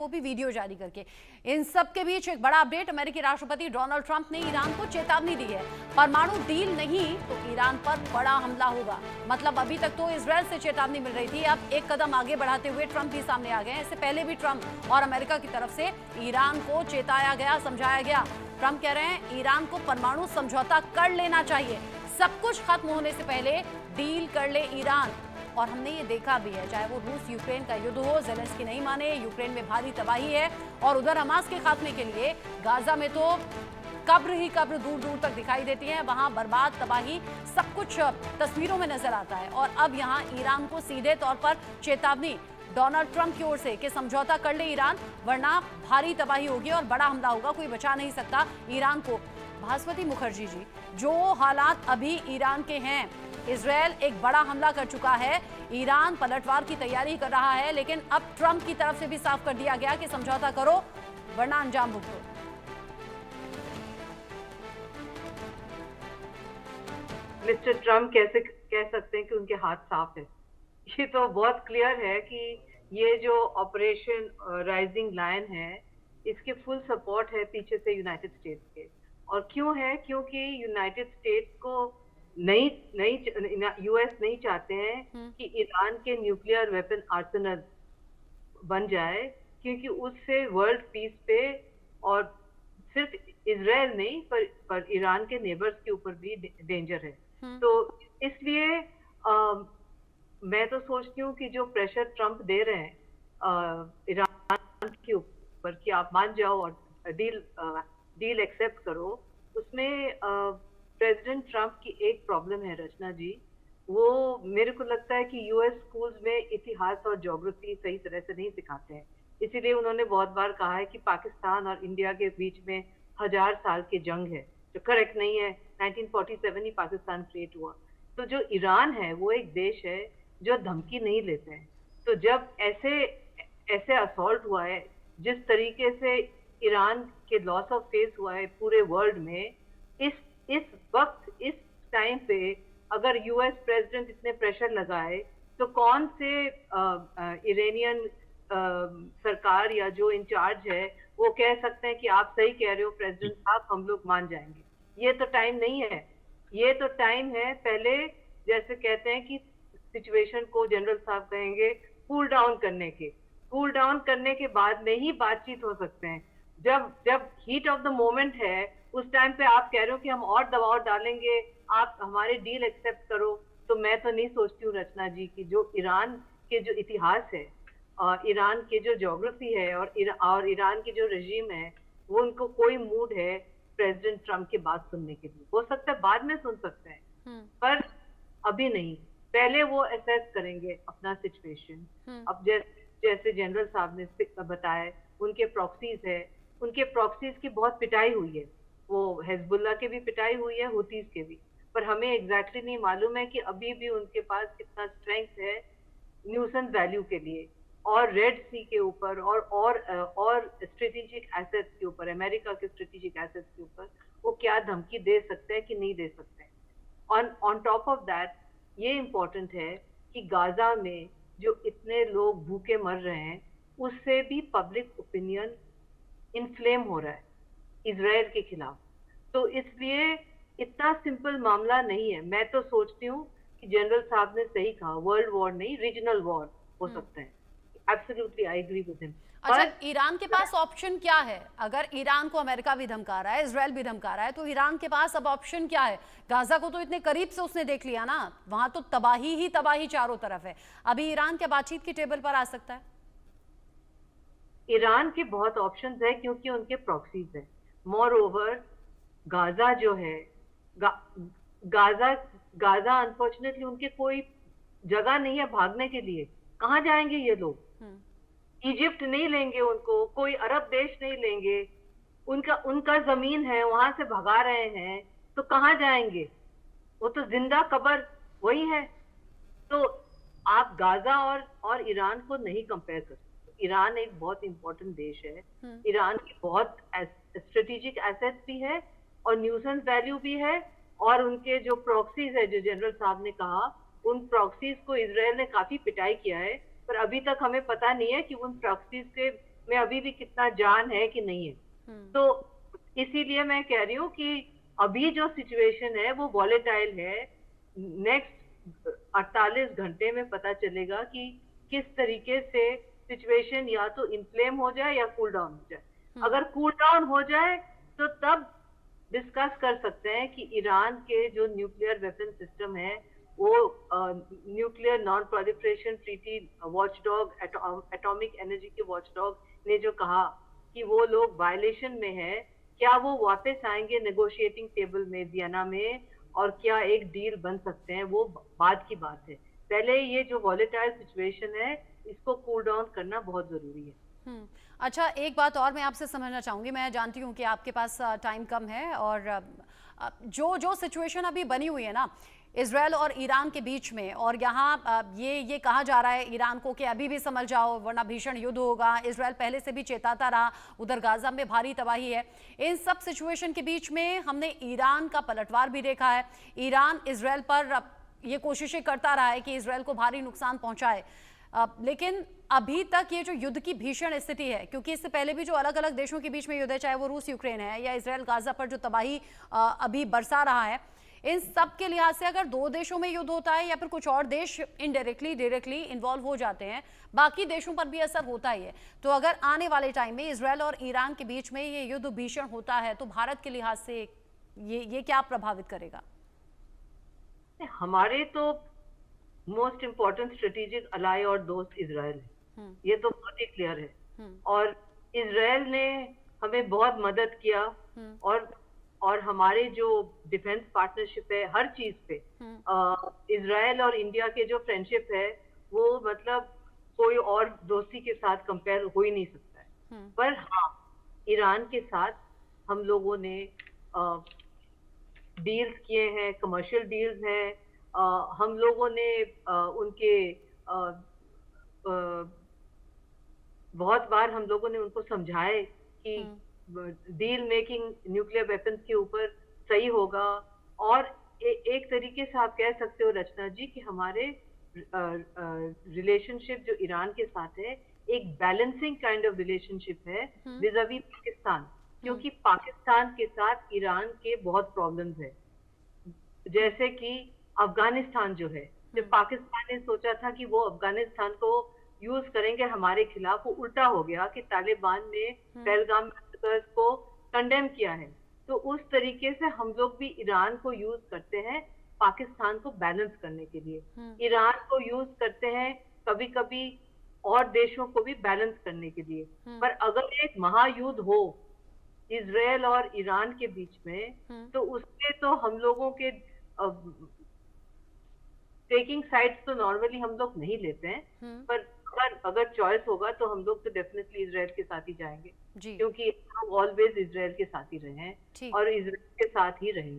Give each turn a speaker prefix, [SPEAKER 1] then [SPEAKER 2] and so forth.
[SPEAKER 1] वो भी वीडियो जारी करके। इन सब के बीच एक बड़ा अपडेट, अमेरिकी राष्ट्रपति डोनाल्ड ट्रंप ने ईरान को चेतावनी दी है, परमाणु डील नहीं तो ईरान पर बड़ा हमला होगा। मतलब अभी तक तो इजरायल से चेतावनी मिल रही थी, अब एक कदम आगे बढ़ाते हुए ट्रंप भी सामने आ गए हैं। इससे पहले भी ट्रंप और अमेरिका की तरफ से ईरान को चेताया गया, समझाया गया। ट्रंप कह रहे हैं ईरान को परमाणु समझौता कर लेना चाहिए, सब कुछ खत्म होने से पहले डील कर ले ईरान। और हमने ये देखा भी है, चाहे वो रूस यूक्रेन का युद्ध हो, ज़ेलेंस्की नहीं माने, यूक्रेन में भारी तबाही है, और उधर हमास के खात्मे के लिए गाजा में तो कब्र ही कब्र दूर दूर तक दिखाई देती है, वहां बर्बाद तबाही सब कुछ तस्वीरों में नजर आता है। और अब यहाँ ईरान को सीधे तौर पर चेतावनी डोनाल्ड ट्रंप की ओर से कि समझौता कर ले ईरान, वरना भारी तबाही होगी और बड़ा हमला होगा, कोई बचा नहीं सकता ईरान को। भास्वती मुखर्जी जी, जो हालात अभी ईरान के हैं, इजरायल एक बड़ा हमला कर चुका है, ईरान पलटवार की तैयारी कर रहा है, लेकिन अब ट्रंप की तरफ से भी साफ कर दिया गया कि समझौता करो वरना अंजाम भुगतो।
[SPEAKER 2] मिस्टर ट्रम्प कैसे कह सकते हैं कि उनके हाथ साफ है? ये तो बहुत क्लियर है कि ये जो ऑपरेशन राइजिंग लायन है, इसके फुल सपोर्ट है पीछे से यूनाइटेड स्टेट्स के। और क्यों है? क्योंकि यूनाइटेड स्टेट्स को यूएस नहीं चाहते हैं कि ईरान के न्यूक्लियर वेपन आर्सेनल बन जाए, क्योंकि उससे वर्ल्ड पीस पे और सिर्फ इजराइल नहीं पर ईरान के नेबर्स के ऊपर भी डेंजर है। तो इसलिए मैं तो सोचती हूँ कि जो प्रेशर ट्रम्प दे रहे हैं ईरान के ऊपर कि आप मान जाओ और डील एक्सेप्ट करो, उसमें प्रेसिडेंट ट्रम्प की एक प्रॉब्लम है रचना जी। वो मेरे को लगता है कि यूएस स्कूल्स में इतिहास और ज्योग्राफी सही तरह से नहीं सिखाते हैं, इसीलिए उन्होंने बहुत बार कहा है कि पाकिस्तान और इंडिया के बीच में 1000 साल की जंग है, जो करेक्ट नहीं है। 1947 ही पाकिस्तान क्रिएट हुआ। तो जो ईरान है वो एक देश है जो धमकी नहीं लेते हैं। तो जब ऐसे असॉल्ट हुआ है, जिस तरीके से ईरान के लॉस ऑफ फेस हुआ है पूरे वर्ल्ड में, इस वक्त इस टाइम पे अगर यूएस प्रेसिडेंट इतने प्रेशर लगाए तो कौन से इरानियन सरकार या जो इंचार्ज है वो कह सकते हैं कि आप सही कह रहे हो प्रेसिडेंट साहब, हम लोग मान जाएंगे? ये तो टाइम नहीं है। ये तो टाइम है पहले, जैसे कहते हैं कि सिचुएशन को जनरल साहब कहेंगे कूल डाउन करने के। कूल डाउन करने के बाद में ही बातचीत हो सकते हैं। जब हीट ऑफ द मोमेंट है, उस टाइम पे आप कह रहे हो कि हम और दबाव डालेंगे, आप हमारे डील एक्सेप्ट करो, तो मैं तो नहीं सोचती हूँ रचना जी कि जो ईरान के जो इतिहास है और ईरान के जो ज्योग्राफी है और ईरान की जो रजीम है, वो उनको कोई मूड है प्रेसिडेंट ट्रम्प की बात सुनने के लिए। हो सकता है बाद में सुन सकते हैं, पर अभी नहीं। पहले वो असेस करेंगे अपना सिचुएशन। अब जैसे जनरल साहब ने बताया, उनके प्रॉक्सीज है, उनके प्रॉक्सीज की बहुत पिटाई हुई है। वो हिजबुल्लाह के भी पिटाई हुई है, हुतीज के भी, पर हमें एग्जैक्टली नहीं मालूम है कि अभी भी उनके पास कितना स्ट्रेंथ है न्यूसेंस वैल्यू के लिए, और रेड सी के ऊपर और स्ट्रेटेजिक एसेट्स के ऊपर, अमेरिका के स्ट्रेटेजिक एसेट्स के ऊपर वो क्या धमकी दे सकते हैं कि नहीं दे सकते हैं। ऑन टॉप ऑफ दैट ये इम्पोर्टेंट है कि गाजा में जो इतने लोग भूखे मर रहे हैं, उससे भी पब्लिक ओपिनियन इन्फ्लेम हो रहा है इजराइल के खिलाफ। तो इसलिए इतना सिंपल मामला नहीं है। मैं तो सोचती हूँ कि जनरल साहब ने सही कहा, वर्ल्ड वॉर नहीं रीजनल वॉर हो सकता है। Absolutely I agree with him.
[SPEAKER 1] अच्छा, ईरान के पास ऑप्शन क्या है? अगर ईरान को अमेरिका भी धमका रहा है, इजरायल भी धमका रहा है, तो ईरान के पास अब ऑप्शन क्या है? गाजा को तो इतने करीब से उसने देख लिया ना, वहां तो तबाही ही तबाही चारों तरफ है। अभी ईरान क्या बातचीत की टेबल पर आ सकता है?
[SPEAKER 2] ईरान के बहुत ऑप्शंस है क्योंकि उनके प्रॉक्सीज है। मोर ओवर गाजा जो है, गाजा अनफॉर्चुनेटली उनके कोई जगह नहीं है भागने के लिए। कहाँ जाएंगे ये लोग? इजिप्ट नहीं लेंगे उनको, कोई अरब देश नहीं लेंगे, उनका जमीन है, वहां से भगा रहे हैं, तो कहाँ जाएंगे? वो तो जिंदा कब्र वही है। तो आप गाजा और ईरान को नहीं कंपेयर कर सकते। ईरान एक बहुत इंपॉर्टेंट देश है, ईरान की बहुत स्ट्रेटेजिक एसेट्स भी है और न्यूसेंस वैल्यू भी है, और उनके जो प्रॉक्सीज है, जो जनरल साहब ने कहा, उन प्रॉक्सीज को इजराइल ने काफी पिटाई किया है, पर अभी तक हमें पता नहीं है कि उन प्रॉक्सीज के में अभी भी कितना जान है कि नहीं है। तो इसीलिए मैं कह रही हूँ कि अभी जो सिचुएशन है वो वॉलेटाइल है। नेक्स्ट 48 घंटे में पता चलेगा कि किस तरीके से सिचुएशन या तो इन्फ्लेम हो जाए या कूल डाउन हो जाए। अगर कूल डाउन हो जाए तो तब डिस्कस कर सकते हैं कि ईरान के जो न्यूक्लियर वेपन सिस्टम है वो nuclear non proliferation treaty watchdog atomic energy के वॉचडॉग ने जो कहा कि वो लोग वायलेशन में है, क्या वो वापस आएंगे नेगोशिएटिंग टेबल में वियना में और क्या एक डील बन सकते हैं, वो बाद की बात है। पहले ये जो वॉलेटाइल सिचुएशन है इसको कूल डाउन करना बहुत जरूरी है।
[SPEAKER 1] अच्छा, एक बात और मैं आपसे समझना चाहूंगी। मैं जानती हूँ कि आपके पास टाइम कम है और जो सिचुएशन अभी बनी हुई है ना इजराइल और ईरान के बीच में, और यहाँ ये कहा जा रहा है ईरान को कि अभी भी संभल जाओ वरना भीषण युद्ध होगा। इजराइल पहले से भी चेताता रहा, उधर गाजा में भारी तबाही है। इन सब सिचुएशन के बीच में हमने ईरान का पलटवार भी देखा है। ईरान इजराइल पर ये कोशिशें करता रहा है कि इजराइल को भारी नुकसान पहुंचाए, लेकिन अभी तक ये जो युद्ध की भीषण स्थिति है, क्योंकि इससे पहले भी जो अलग अलग देशों के बीच में युद्ध है, चाहे वो रूस यूक्रेन है या इजराइल गाजा पर जो तबाही अभी बरसा रहा है, इन सब के लिहाज से अगर दो देशों में युद्ध होता है या फिर कुछ और देश इनडायरेक्टली डायरेक्टली इन्वॉल्व हो जाते हैं, बाकी देशों पर भी असर होता ही है। तो अगर आने वाले टाइम में इजराइल और ईरान के बीच में ये युद्ध भीषण होता है तो भारत के लिहाज से ये क्या प्रभावित करेगा?
[SPEAKER 2] हमारे तो मोस्ट इम्पोर्टेंट स्ट्रेटेजिक अलाई और दोस्त इजराइल है, ये तो बहुत ही क्लियर है। और इजराइल ने हमें बहुत मदद किया और हमारे जो डिफेंस पार्टनरशिप है हर चीज पे इजराइल और इंडिया के जो फ्रेंडशिप है वो मतलब कोई और दोस्ती के साथ कंपेयर हो ही नहीं सकता है। पर हाँ, ईरान के साथ हम लोगों ने डील्स किए हैं, कमर्शियल डील्स हैं। हम लोगों ने उनके बहुत बार हम लोगों ने उनको समझाए कि डील मेकिंग न्यूक्लियर वेपन्स के ऊपर सही होगा। और एक तरीके से आप कह सकते हो रचना जी कि हमारे रिलेशनशिप जो ईरान के साथ है एक बैलेंसिंग काइंड ऑफ रिलेशनशिप है विज़ावी पाकिस्तान, क्योंकि पाकिस्तान के साथ ईरान के बहुत प्रॉब्लम्स है। जैसे कि अफगानिस्तान जो है, जब पाकिस्तान ने सोचा था कि वो अफगानिस्तान को यूज करेंगे हमारे खिलाफ, वो उल्टा हो गया कि तालिबान ने पहलगाम मैसेकर्स को कंडेम किया है। तो उस तरीके से हम लोग भी ईरान को यूज करते हैं पाकिस्तान को बैलेंस करने के लिए, ईरान को यूज करते हैं कभी कभी और देशों को भी बैलेंस करने के लिए। पर अगर एक महायुद्ध हो इजराइल और ईरान के बीच में तो उसमें तो हम लोगों के टेकिंग साइड्स तो नॉर्मली हम लोग नहीं लेते हैं, पर अगर चॉइस होगा तो हम लोग तो डेफिनेटली इजराइल के साथ ही जाएंगे, क्योंकि हम ऑलवेज इजराइल के साथ ही रहे हैं और इजराइल के साथ ही रहेंगे।